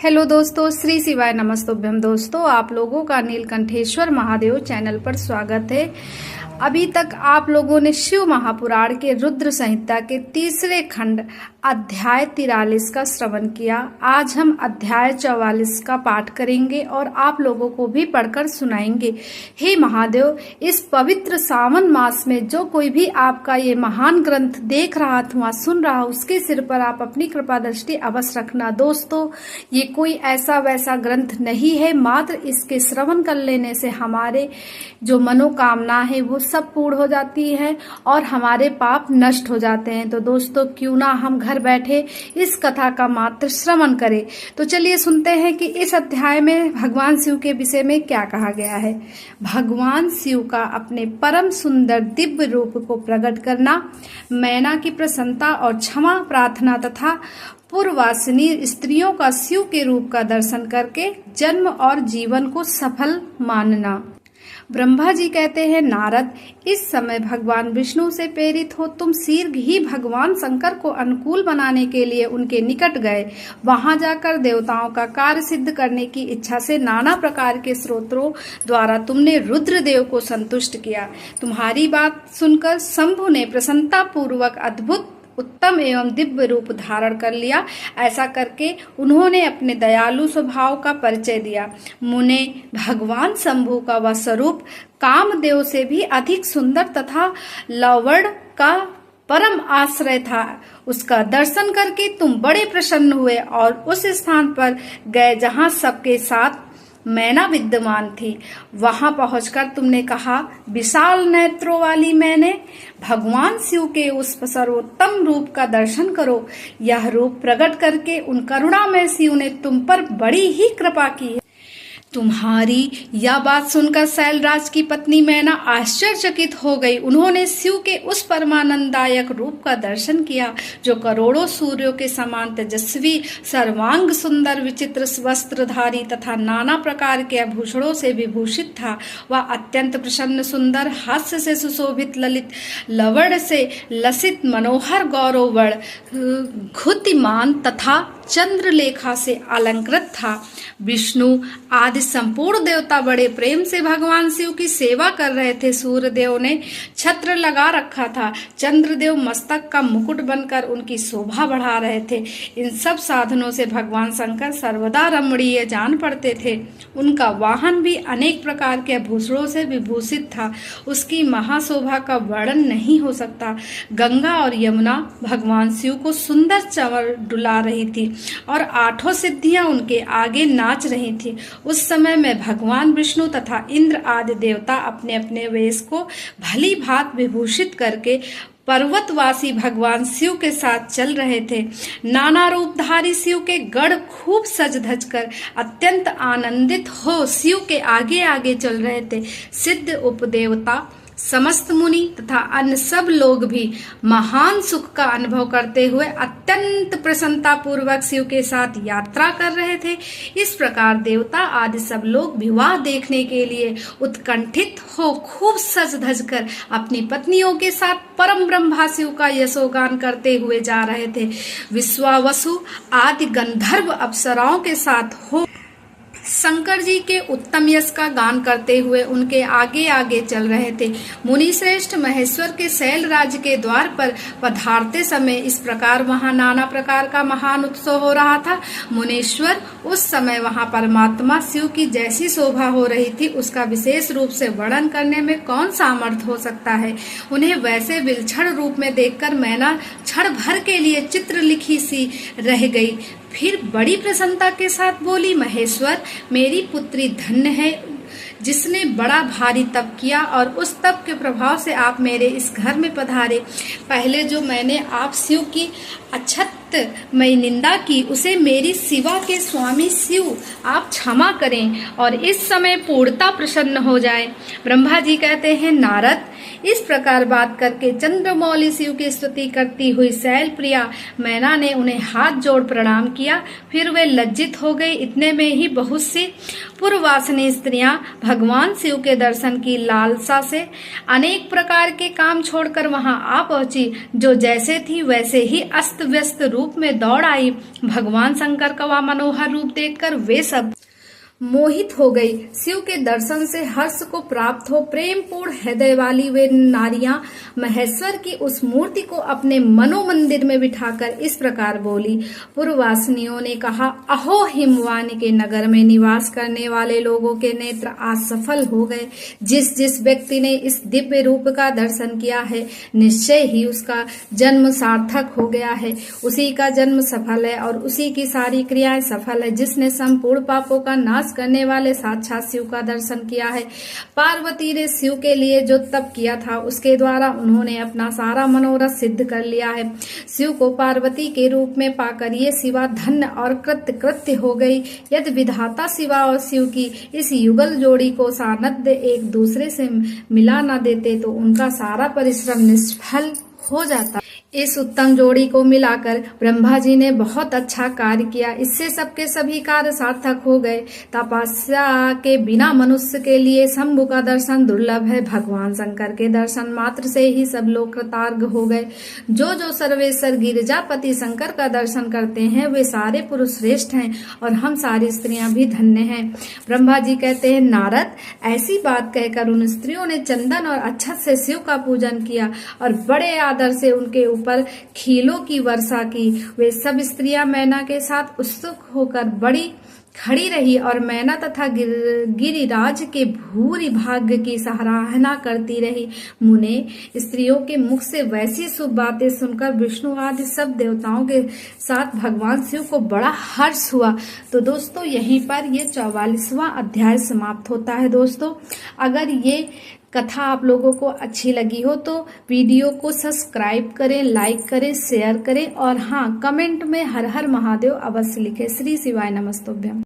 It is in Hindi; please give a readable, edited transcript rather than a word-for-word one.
हेलो दोस्तों, श्री शिवाय नमस्तुभ्यम। दोस्तों, आप लोगों का नीलकंठेश्वर महादेव चैनल पर स्वागत है। अभी तक आप लोगों ने शिव महापुराण के रुद्र संहिता के तीसरे खंड अध्याय 43 का श्रवण किया। आज हम अध्याय 44 का पाठ करेंगे और आप लोगों को भी पढ़कर सुनाएंगे। हे महादेव, इस पवित्र सावन मास में जो कोई भी आपका ये महान ग्रंथ देख रहा अथवा सुन रहा, उसके सिर पर आप अपनी कृपा दृष्टि अवश्य रखना। दोस्तों, ये कोई ऐसा वैसा ग्रंथ नहीं है, मात्र इसके श्रवण कर लेने से हमारे जो मनोकामना है वो सब पूर्ण हो जाती है और हमारे पाप नष्ट हो जाते हैं। तो दोस्तों, क्यों ना हम घर बैठे इस कथा का मात्र श्रवण करें। तो चलिए सुनते हैं कि इस अध्याय में भगवान शिव के विषय में क्या कहा गया है। भगवान शिव का अपने परम सुंदर दिव्य रूप को प्रकट करना, मैना की प्रसन्नता और क्षमा प्रार्थना तथा पूर्ववासिनी स्त्रियों का शिव के रूप का दर्शन करके जन्म और जीवन को सफल मानना। ब्रह्मा जी कहते हैं, नारद, इस समय भगवान विष्णु से प्रेरित हो तुम शीघ्र ही भगवान शंकर को अनुकूल बनाने के लिए उनके निकट गए। वहां जाकर देवताओं का कार्य सिद्ध करने की इच्छा से नाना प्रकार के स्रोतों द्वारा तुमने रुद्रदेव को संतुष्ट किया। तुम्हारी बात सुनकर शंभु ने प्रसन्नता पूर्वक अद्भुत उत्तम एवं दिव्य रूप धारण कर लिया। ऐसा करके उन्होंने अपने दयालु स्वभाव का परिचय दिया। मुने भगवान शंभु का वह स्वरूप कामदेव से भी अधिक सुंदर तथा लवण का परम आश्रय था। उसका दर्शन करके तुम बड़े प्रसन्न हुए और उस स्थान पर गए जहाँ सबके साथ मैना विद्यमान थी। वहां पहुंचकर तुमने कहा, विशाल नेत्रों वाली मैंने, भगवान शिव के उस सर्वोत्तम रूप का दर्शन करो। यह रूप प्रकट करके उन करुणामय शिव ने तुम पर बड़ी ही कृपा की है। तुम्हारी यह बात सुनकर शैलराज की पत्नी मैना आश्चर्यचकित हो गई। उन्होंने शिव के उस परमानंददायक रूप का दर्शन किया जो करोड़ों सूर्यों के समान तेजस्वी, सर्वांग सुंदर, विचित्र वस्त्रधारी तथा नाना प्रकार के आभूषणों से विभूषित था। वह अत्यंत प्रसन्न, सुंदर, हास्य से सुशोभित, ललित, लवण से लसित, मनोहर, गौरवर्ण, घुतिमान तथा चंद्रलेखा से अलंकृत था। विष्णु आदि संपूर्ण देवता बड़े प्रेम से भगवान शिव की सेवा कर रहे थे। सूर्यदेव ने छत्र लगा रखा था। चंद्रदेव मस्तक का मुकुट बनकर उनकी शोभा बढ़ा रहे थे। इन सब साधनों से भगवान शंकर सर्वदा रमणीय जान पड़ते थे। उनका वाहन भी अनेक प्रकार के आभूषणों से विभूषित था। उसकी महाशोभा का वर्णन नहीं हो सकता। गंगा और यमुना भगवान शिव को सुंदर चंवर डुला रही थी और आठों सिद्धियां उनके आगे नाच रही थी। उस समय में भगवान विष्णु तथा इंद्र आदि देवता अपने अपने वेश को भली भांति विभूषित करके पर्वतवासी भगवान शिव के साथ चल रहे थे। नाना रूपधारी शिव के गढ़ खूब सज धज कर अत्यंत आनंदित हो शिव के आगे आगे चल रहे थे। सिद्ध उपदेवता, समस्त मुनि तथा अन्य सब लोग भी महान सुख का अनुभव करते हुए अत्यंत प्रसन्नता पूर्वक शिव के साथ यात्रा कर रहे थे। इस प्रकार देवता आदि सब लोग विवाह देखने के लिए उत्कंठित हो खूब सज धज कर अपनी पत्नियों के साथ परम ब्रह्मा शिव का यशोगान करते हुए जा रहे थे। विश्वावसु आदि गंधर्व अप्सराओं के साथ हो शंकर जी के उत्तम यश का गान करते हुए उनके आगे आगे चल रहे थे। मुनि श्रेष्ठ महेश्वर के शैल राज्य के द्वार पर पधारते समय इस प्रकार वहां नाना प्रकार का महान उत्सव हो रहा था। मुनीश्वर, उस समय वहां परमात्मा शिव की जैसी शोभा हो रही थी उसका विशेष रूप से वर्णन करने में कौन सामर्थ हो सकता है। उन्हें वैसे विलक्षण रूप में देखकर मैना क्षण भर के लिए चित्र लिखी सी रह गई। फिर बड़ी प्रसन्नता के साथ बोली, महेश्वर, मेरी पुत्री धन्य है जिसने बड़ा भारी तप किया और उस तप के प्रभाव से आप मेरे इस घर में पधारे। पहले जो मैंने आप शिव की अक्षतमयी निंदा की उसे मेरी शिवा के स्वामी शिव आप क्षमा करें और इस समय पूर्णता प्रसन्न हो जाएं। ब्रह्मा जी कहते हैं, नारद, इस प्रकार बात करके चंद्रमौली शिव की स्तुति करती हुई शैल प्रिया मैना ने उन्हें हाथ जोड़ प्रणाम किया। फिर वे लज्जित हो गई। इतने में ही बहुत सी पूर्ववासिनी स्त्रियां भगवान शिव के दर्शन की लालसा से अनेक प्रकार के काम छोड़कर वहां आ पहुंची। जो जैसे थी वैसे ही अस्त व्यस्त रूप रूप में दौड़ आई। भगवान शंकर का वह मनोहर रूप देखकर वे सब मोहित हो गई। शिव के दर्शन से हर्ष को प्राप्त हो प्रेम पूर्ण हृदय वाली वे नारियां महेश्वर की उस मूर्ति को अपने मनोमंदिर में बिठाकर इस प्रकार बोली। पूर्ववासिनियों ने कहा, अहो हिमवानी के नगर में निवास करने वाले लोगों के नेत्र आज सफल हो गए। जिस जिस व्यक्ति ने इस दिव्य रूप का दर्शन किया है, निश्चय ही उसका जन्म सार्थक हो गया है। उसी का जन्म सफल है और उसी की सारी क्रियाएं सफल है। जिसने संपूर्ण पापों का नाश करने वाले साक्षात शिव का दर्शन किया है। पार्वती ने शिव के लिए जो तप किया था, उसके द्वारा उन्होंने अपना सारा मनोरथ सिद्ध कर लिया है। शिव को पार्वती के रूप में पाकर ये शिवा धन्य और कृत्य हो गई। यदि विधाता शिवा और शिव की इस युगल जोड़ी को सानध्य एक दूसरे से मिला न देते तो उनका सारा परिश्रम निष्फल हो जाता। इस उत्तम जोड़ी को मिलाकर ब्रह्मा जी ने बहुत अच्छा कार्य किया। इससे सबके सभी कार्य सार्थक हो गए। तपस्या के बिना मनुष्य के लिए शंभु का दर्शन दुर्लभ है। भगवान शंकर के दर्शन मात्र से ही सब लोग कृतार्थ हो गए। जो जो सर्वेश्वर गिरिजापति शंकर का दर्शन करते हैं वे सारे पुरुष श्रेष्ठ हैं और हम सारी स्त्रियां भी धन्य हैं। ब्रह्मा जी कहते हैं, नारद, ऐसी बात कहकर उन स्त्रियों ने चंदन और अक्षत से शिव का पूजन किया और बड़े आदर से उनके ऊपर खीलों की वर्षा की। वे सब स्त्रियां मैना के साथ उत्सुक होकर बड़ी खड़ी रही और मैना तथा गिरिराज के भूरि भाग्य की सराहना करती रही। मुने, स्त्रियों के मुख से वैसी शुभ बातें सुनकर विष्णु आदि सब देवताओं के साथ भगवान शिव को बड़ा हर्ष हुआ। तो दोस्तों, यहीं पर ये 44वां अध्याय समाप्त होता है। दोस्तों, अगर ये कथा आप लोगों को अच्छी लगी हो तो वीडियो को सब्सक्राइब करें, लाइक करें, शेयर करें और हाँ, कमेंट में हर हर महादेव अवश्य लिखें। श्री शिवाय नमस्तुभ्यम।